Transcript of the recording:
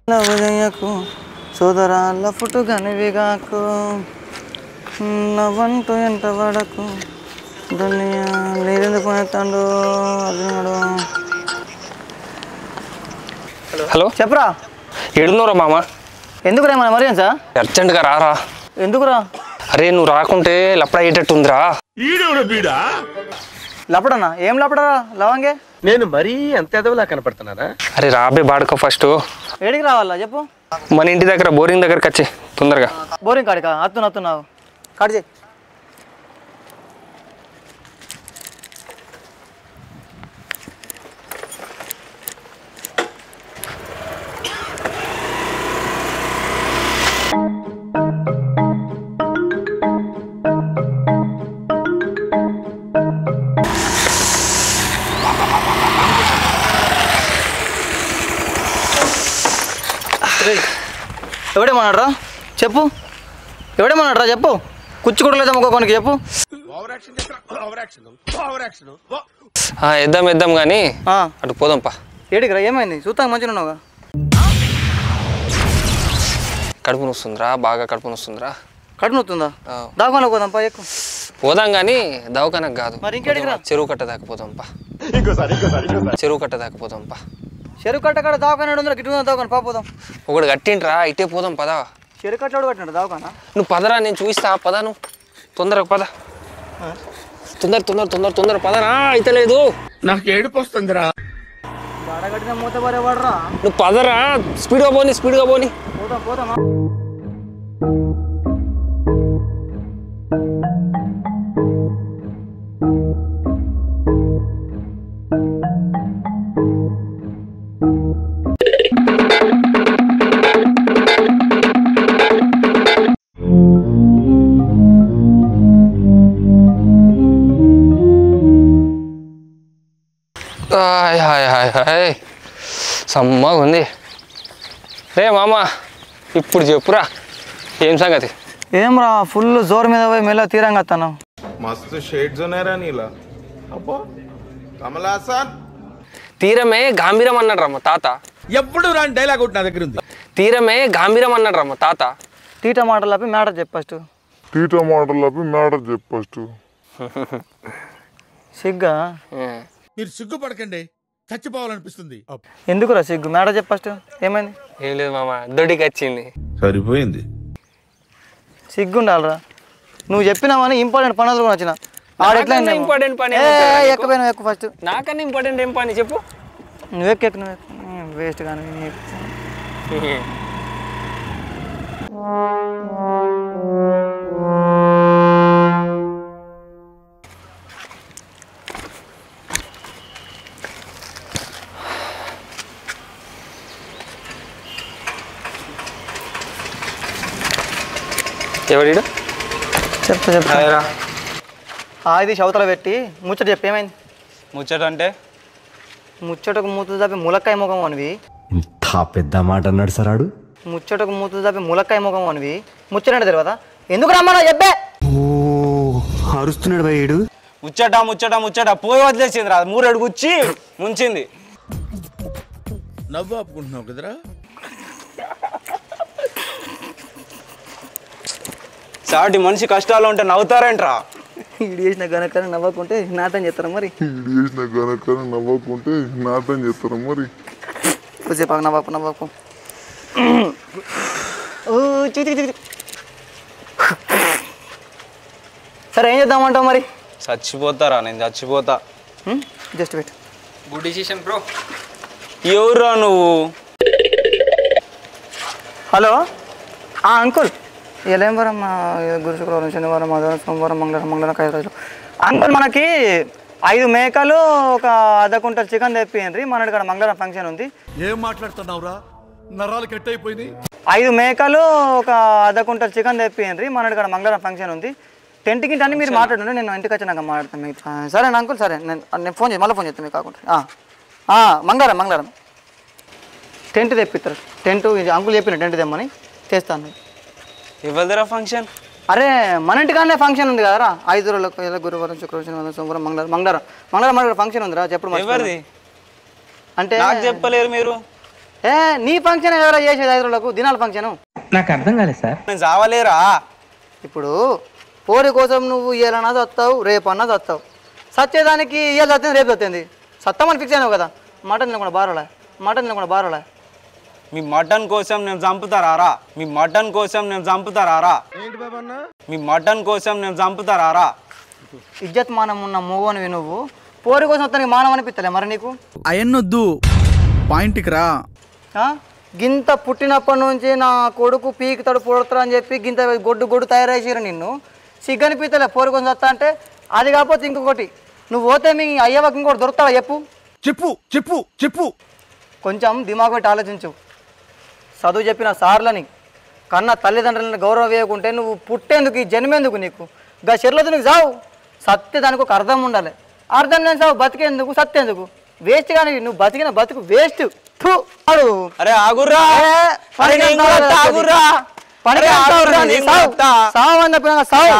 లవజయ్యకు సోదరాల ఫుటు గనివిగాకు నవ్వంటూ ఎంట పడకు దునియా నీరెందుకు పోతాడు అర్జునుడు. హలో చెప్పరా ఏడున్నోరా మామ? ఎందుకురా మన మరి సార్ అర్జెంట్గా రారా. ఎందుకురా? అరే నువ్వు రాకుంటే లప్పడ అయ్యేటట్టుందిరా. లపడనా? ఏం లపడరా లవంగే? నేను మరీ అంత ఎదవలా కనపడుతున్నారా? అరే రాబే బాడుకో ఫస్ట్. ఏడికి రావాలా చెప్పు? మన ఇంటి దగ్గర బోరింగ్ దగ్గరకు వచ్చి తొందరగా. బోరింగ్ కాడికా? అత్తున్నావు కాడి చేయి. ఎవడేమన్నాడ్రా చెప్పు? ఎవడేమన్నాడ్రా చెప్పు? కుచ్చుకోవట్లేదు ఒక్కొక్కనికి చెప్పు. ఇద్దాం కానీ అటు పోదాంపా. ఏడికిరా? ఏమైంది? చూస్తాను మంచిగా ఉన్నావుగా. కడుపు నొస్తుందిరా, బాగా కడుపు నొస్తుందిరా. కడుపు నొస్తుందా? దాకా పోదాంపా. ఎక్కువ పోదాం కానీ దవాఖానకు కాదు. మరి ఇంకేడికి రా? చెరువు కట్ట దాకపోదాంపా. చెరువు కట్ట దాకపోదాంపా. చెరువు కట్ట కాడ దావకాన గిట్టు దావకాన పాపోదాం. ఒకటి కట్టిండ్రా, ఇటే పోదాం పదా. చెరువు కట్టడు కట్టినాడు దావకాన. నువ్వు పదరా, నేను చూపిస్తా. పదా నువ్వు తొందరగా పద. తొందర పదరా. అయితే లేదు నాకు ఏడుపు వస్తుందిరా. కట్టిన మూత పడేవాడరా. నువ్వు పదరా, స్పీడ్గా పోని. పోదామా? హాయ్ సమ్మగా ఉంది. రే మామ ఇప్పుడు చెప్పురా ఏం సంగతి? ఏమ్రా ఫుల్ జోర్ మీద పోయి మెల్ల తీరంగా వస్తాను. మస్తు షేడ్స్ ఉన్నాయరా నీలా. అబ్బో కమలాసన్. తీరమే గాంభీరం అన్నాడు మా తాత. ఎప్పుడు రాని డైలాగ్ ఒకటి నా దగ్గర ఉంది. తీరమే గాంభీరం అన్నాడు మా తాత. తీట మాటలు ఆపి మ్యాటర్ చెప్పు ఫస్ట్. సిగ్గా? మీరు సిగ్గుపడకండి, చచ్చిపోవాలనిపిస్తుంది. ఎందుకురా సిగ్గు? మ్యాటర్ చెప్పు ఫస్ట్. ఏమైంది? ఏం లేదు మామ, దొడ్డికి వచ్చింది. సరిపోయింది. సిగ్గుండాలరా. నువ్వు చెప్పినావని ఇంపార్టెంట్ పనులు కూడా వచ్చిన ఆడెట్లా ఇంపార్టెంట్ పని ఎక్కపోయినా ఎక్కువ ఫస్ట్. నాకన్నా ఇంపార్టెంట్ ఏం పని చెప్పు? నువ్వు వేస్ట్ కానీ. ఎవడు? చెప్తా. ఇది చవతల పెట్టి ముచ్చట చెప్పి. ఏమైంది ముచ్చట? అంటే ముచ్చటకు మూతులు తప్పి ములక్కాయ ముఖం అనివి. ఇంత పెద్ద మాట అన్నాడు సరాడు. ముచ్చటకు మూతులు తప్పి ములక్కాయ ముఖం అనివి. ముచ్చటంటే తెలియదా? ఎందుకు రమ్మన్నా చెప్పే. అరుస్తున్నాడు భయ్యుడు. ముచ్చట పోయి వదిలేసింది రా. 3 అడుగు వచ్చి ముంచింది. నవ్వు ఆపుకుంటున్నావు కదరా. సాటి మనిషి కష్టాలు ఉంటే నవ్వుతారేంట్రా? ఇడి చేసిన గనకని నవ్వకుంటే నాటం చేస్తారా మరి? కొద్దిసేపు నవ్వకు. సరే ఏం చేద్దామంటావు మరి? చచ్చిపోతారా? నేను చచ్చిపోతా. Just wait. Good decision bro. ఎవరురా నువ్వు? Hello uncle. ఇలా ఏం వారం? గురు శుక్రవారం, శనివారం, ఆదివారం, సోమవారం, మంగళవారం 5 రోజులు. అంకుల్ మనకి 5 మేకలు, ఒక ½ కుంటల్ చికెన్ తెప్పియండి. మన ఇక్కడ మంగళవారం ఫంక్షన్ ఉంది. ఏం మాట్లాడుతున్నావురా? నరాలు కట్ అయిపోయింది. 5 మేకలు, ఒక ½ కుంటల్ చికెన్ తెప్పియండి. మన ఇక్కడ మంగళవారం ఫంక్షన్ ఉంది. టెంట్ గింట అని మీరు మాట్లాడండి, నేను ఇంటికి వచ్చినాక మాట్లాడతాను మీకు. సరేనా అంకుల్? సరే, నేను ఫోన్ చేసి మళ్ళీ ఫోన్ చేస్తాను మీకు కాకుండా. మంగళవారం టెంట్ తెప్పిస్తారు. టెంట్ అంకుల్ చెప్పిన టెంట్ తెమ్మని చేస్తాను. ఎవరిదిరా ఫంక్షన్? అరే మన ఇంటికానే ఫంక్షన్ ఉంది కదరా. 5 రోజులకు గురువారం, శుక్రవారం, శనివారం, సోమవారం, మంగళవారం ఫంక్షన్ ఉందిరా. చెప్పుడు ఎవరిది అంటే నాకు చెప్పలేరు మీరు? ఏ నీ ఫంక్షన్ ఎవరో చేసేది 5 రోజులకు దినాల ఫంక్షను నాకు అర్థం కాలేదు సార్. నేను చావలేరా? ఇప్పుడు పోరి కోసం నువ్వు ఇయ్యాలన్నా చస్తావు రేపు అన్నా చస్తావు. సచ్చేదానికి ఇయ్యాలి చచ్చింది రేపు చచ్చింది సత్తామని ఫిక్స్ అయినావు కదా. మటన్ తినకుండా బారోలే మీ మటన్ కోసం నేను చంపుతారా? మీ మటన్ కోసం నేను చంపుతారా? ఇజ్జత్ మానం ఉన్న మూవనివి నువ్వు పోరి కోసం వస్తానికి మానం అనిపిస్తలే మరి నీకు? అయన్నొద్దు పాయింట్కి రా. గింత పుట్టినప్పటి నుంచి నా కొడుకు పీకుతాడు పొడతాడు అని చెప్పి గింత గొడ్డు తయారేసారు నిన్ను. సిగ్గనిపిస్తలే పోరి కోసం వస్తా అంటే. అది కాకపోతే ఇంకొకటి నువ్వు పోతే మీ అయ్యవకి ఇంకోటి దొరుకుతావా చెప్పు? చెప్పు కొంచెం దిమాగ్ పెట్టి ఆలోచించు. చదువు చెప్పిన సార్లని కన్నా తల్లిదండ్రులను గౌరవం వేయకుంటే నువ్వు పుట్టేందుకు ఈ జన్మేందుకు నీకు? గా చెర్లతో నీకు సావు సత్తే దానికి ఒక అర్థం ఉండాలి. అర్థం లేని సావు బతికేందుకు సత్తేందుకు? వేస్ట్ కానీ నువ్వు బతికిన బతుకు వేస్ట్. అరే ఆగుర్రా, పని సావు సావు